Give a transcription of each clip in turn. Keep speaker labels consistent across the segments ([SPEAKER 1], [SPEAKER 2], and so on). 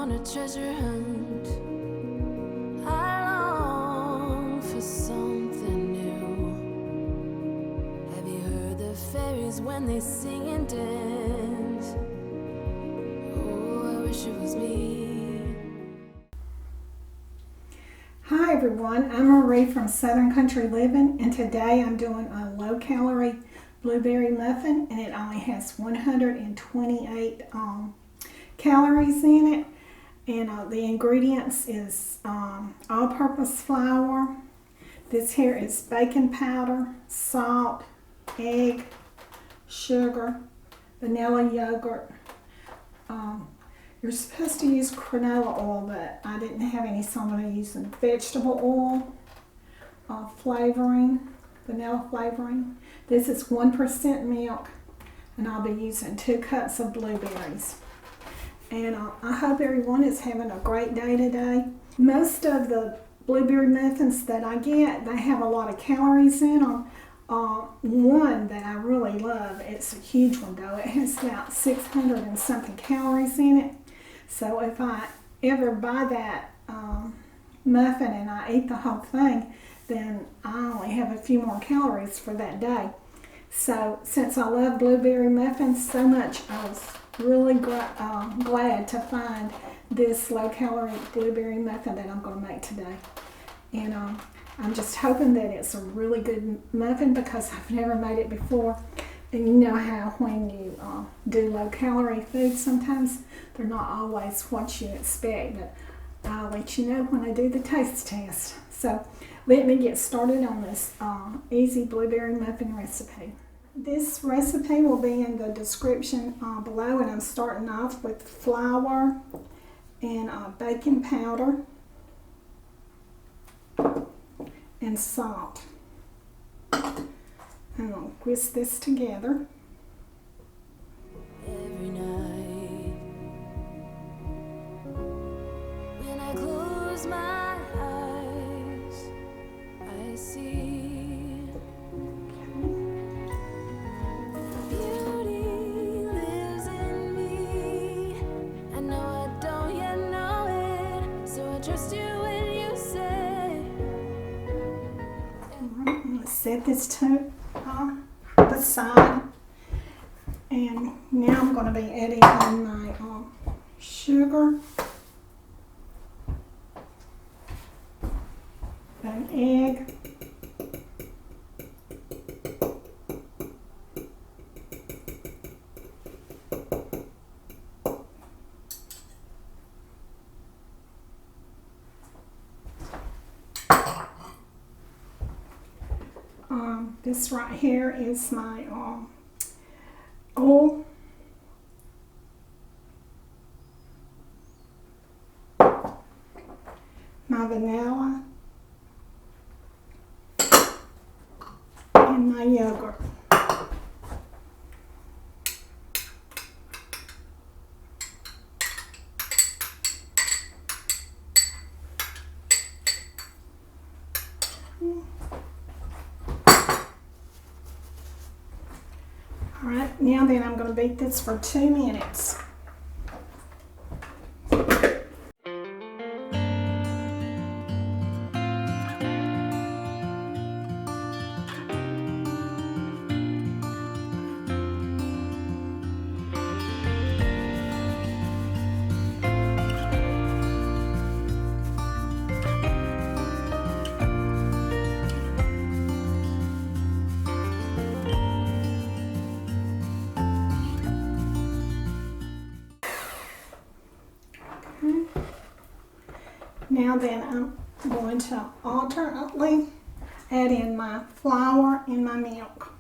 [SPEAKER 1] on a treasure hunt. I long for something new. Have you heard the fairies when they sing and dance? Oh, I wish it was me.
[SPEAKER 2] Hi everyone, I'm Marie from Southern Country Living, and today I'm doing a low-calorie blueberry muffin, and it only has 128 calories in it. And the ingredients is all-purpose flour. This here is baking powder, salt, egg, sugar, vanilla yogurt. You're supposed to use canola oil, but I didn't have any, so I'm going to use some vegetable oil, flavoring, vanilla flavoring. This is 1% milk, and I'll be using 2 cups of blueberries. And I hope everyone is having a great day today. Most of the blueberry muffins that I get, they have a lot of calories in them. One that I really love, it's a huge one though. It has about 600 and something calories in it. So if I ever buy that muffin and I eat the whole thing, then I only have a few more calories for that day. So since I love blueberry muffins so much, I was really glad to find this low-calorie blueberry muffin that I'm going to make today. And I'm just hoping that it's a really good muffin because I've never made it before. And you know how when you do low-calorie food, sometimes they're not always what you expect. But I'll let you know when I do the taste test. So let me get started on this easy blueberry muffin recipe. This recipe will be in the description below, and I'm starting off with flour and baking powder and salt. I'm going to whisk this together.
[SPEAKER 1] Every night when I close my eyes, I see beauty lives in me. I know I don't yet know it, so I trust you when you say.
[SPEAKER 2] I'm going to set this to the side, and now I'm going to be adding in my sugar, an egg, this right here is my oil, my vanilla, and my yogurt. Alright, now then I'm going to beat this for 2 minutes. Now then, I'm going to alternately add in my flour and my milk.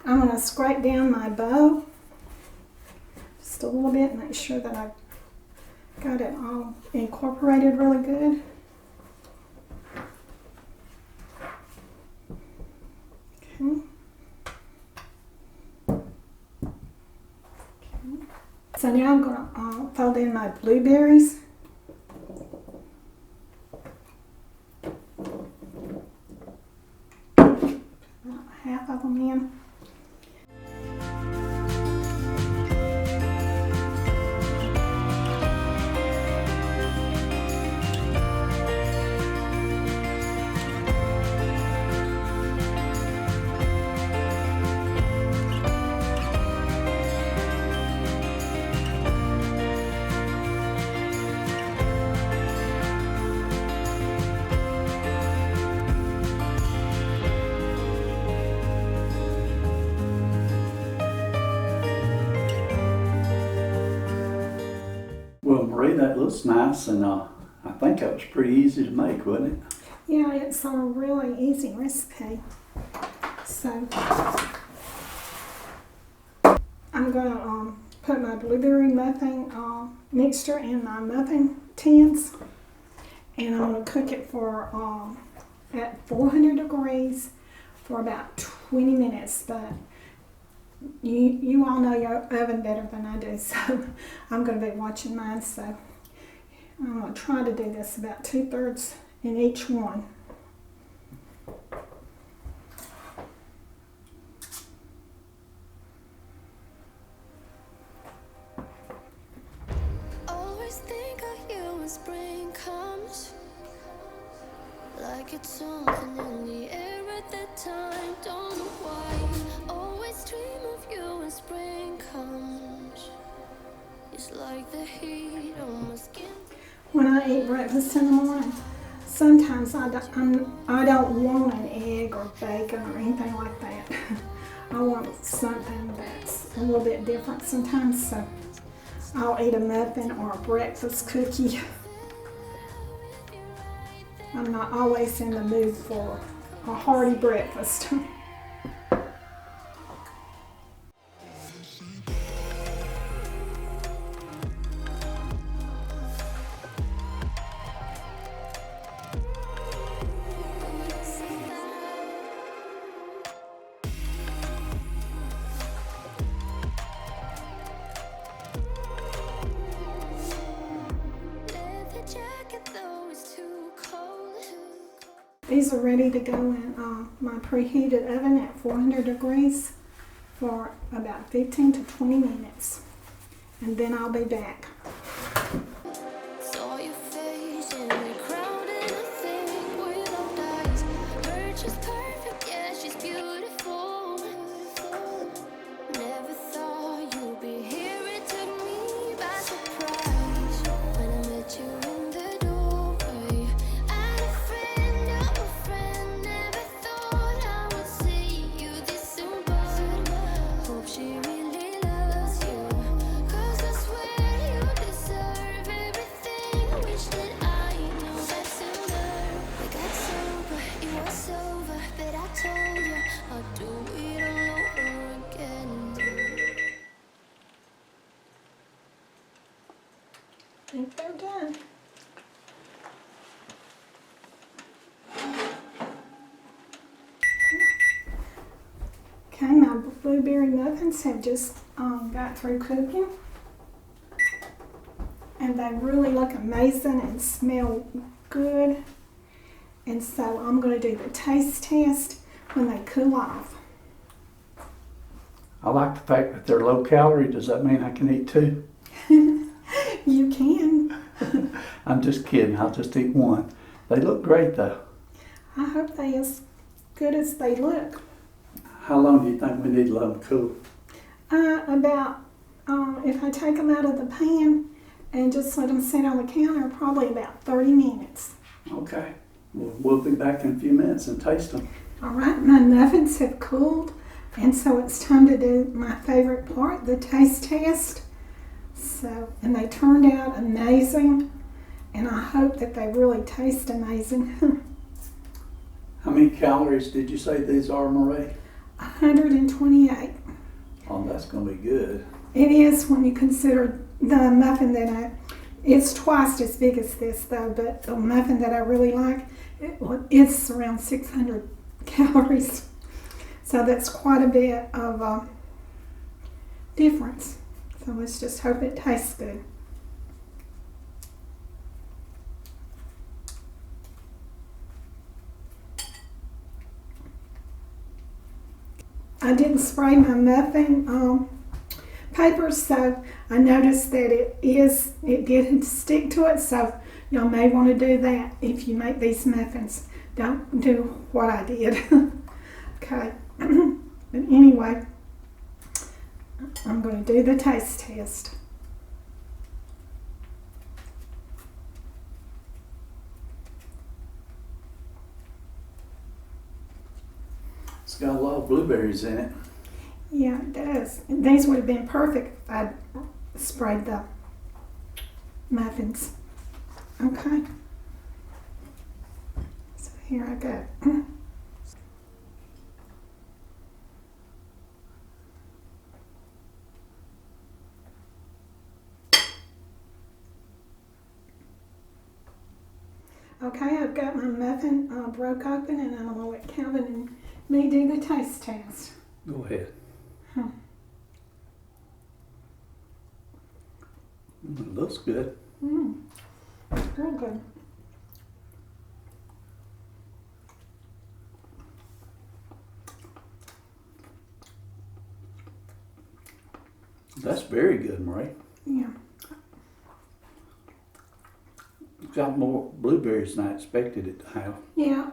[SPEAKER 2] I'm going to scrape down my bow just a little bit, make sure that I've got it all incorporated really good. Okay. So now I'm going to fold in my blueberries. About half of them in.
[SPEAKER 3] Well, Marie, that looks nice, and I think that was pretty easy to make, wasn't it?
[SPEAKER 2] Yeah, it's a really easy recipe. So I'm going to put my blueberry muffin mixture in my muffin tins, and I'm going to cook it for at 400 degrees for about 20 minutes. But you all know your oven better than I do, so I'm going to be watching mine. So I'm going to try to do this about 2/3 in each one.
[SPEAKER 1] Always think of you when spring comes, like it's something in the air at that time. Don't know why. Always dream of you when spring comes. It's like the heat on my skin.
[SPEAKER 2] When I eat breakfast in the morning, sometimes I don't want an egg or bacon or anything like that. I want something that's a little bit different sometimes, so I'll eat a muffin or a breakfast cookie. I'm not always in the mood for a hearty breakfast. These are ready to go in my preheated oven at 400 degrees for about 15 to 20 minutes. And then I'll be back.
[SPEAKER 1] Saw your face in the crowd and I think without eyes. Her just perfect, yeah, she's beautiful. Never thought you'd be here, it took me by surprise. When I met you in the doorway, I had a friend, you're a friend. Never thought I would see you this soon, but hope she really loves you. 'Cause I swear you deserve everything. Wish that I knew that sooner. We got sober, it was over, but I told you I'll do it all over again.
[SPEAKER 2] I think they're done. Okay, my blueberry muffins have just got through cooking. And they really look amazing and smell good. And so I'm going to do the taste test when they cool off.
[SPEAKER 3] I like the fact that they're low calorie. Does that mean I can eat two?
[SPEAKER 2] You can.
[SPEAKER 3] I'm just kidding. I'll just eat one. They look great, though.
[SPEAKER 2] I hope they're as good as they look.
[SPEAKER 3] How long do you think we need to let them cool?
[SPEAKER 2] If I take them out of the pan and just let them sit on the counter, probably about 30 minutes.
[SPEAKER 3] Okay. We'll be back in a few minutes and taste them.
[SPEAKER 2] All right, my muffins have cooled, and so it's time to do my favorite part, the taste test. So, and they turned out amazing, and I hope that they really taste amazing.
[SPEAKER 3] How many calories did you say these are, Marie?
[SPEAKER 2] 128.
[SPEAKER 3] Oh, that's gonna be good.
[SPEAKER 2] It is when you consider the muffin it's twice as big as this though, but the muffin that I really like, it's around 600 calories. So that's quite a bit of difference. So let's just hope it tastes good. I didn't spray my muffin paper, so I noticed that it didn't stick to it, so y'all may want to do that if you make these muffins. Don't do what I did. Okay, but anyway, I'm going to do the taste test.
[SPEAKER 3] It's got a lot of blueberries in it.
[SPEAKER 2] Yeah, it does. And these would have been perfect if I'd sprayed the muffins. Okay. So here I go. Okay, I've got my muffin broke open, and I'm going to let Calvin and me do the taste test.
[SPEAKER 3] Go ahead. It looks good.
[SPEAKER 2] Real good.
[SPEAKER 3] That's very good, Marie.
[SPEAKER 2] Yeah.
[SPEAKER 3] It's got more blueberries than I expected it to have.
[SPEAKER 2] Yeah,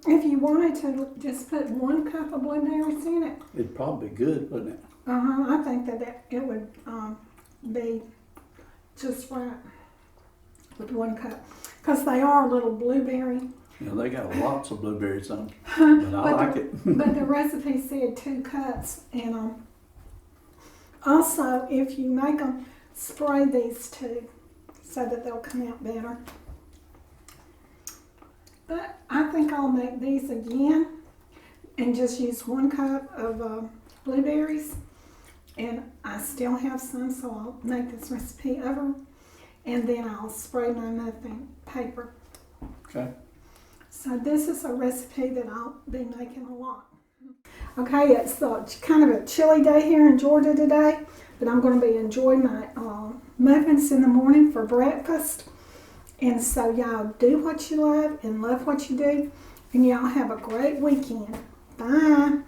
[SPEAKER 2] if you wanted to just put 1 cup of blueberries in it,
[SPEAKER 3] It'd probably be good, wouldn't it?
[SPEAKER 2] I think that it would be just right with 1 cup, because they are a little blueberry.
[SPEAKER 3] You know, they got lots of blueberries on them, but I like it.
[SPEAKER 2] But the recipe said 2 cups, and also if you make them, spray these too, so that they'll come out better. But I think I'll make these again and just use 1 cup of blueberries, and I still have some, so I'll make this recipe over, and then I'll spray my muffin paper.
[SPEAKER 3] Okay.
[SPEAKER 2] So this is a recipe that I'll be making a lot. Okay, it's kind of a chilly day here in Georgia today, but I'm going to be enjoying my muffins in the morning for breakfast. And so y'all do what you love and love what you do, and y'all have a great weekend. Bye.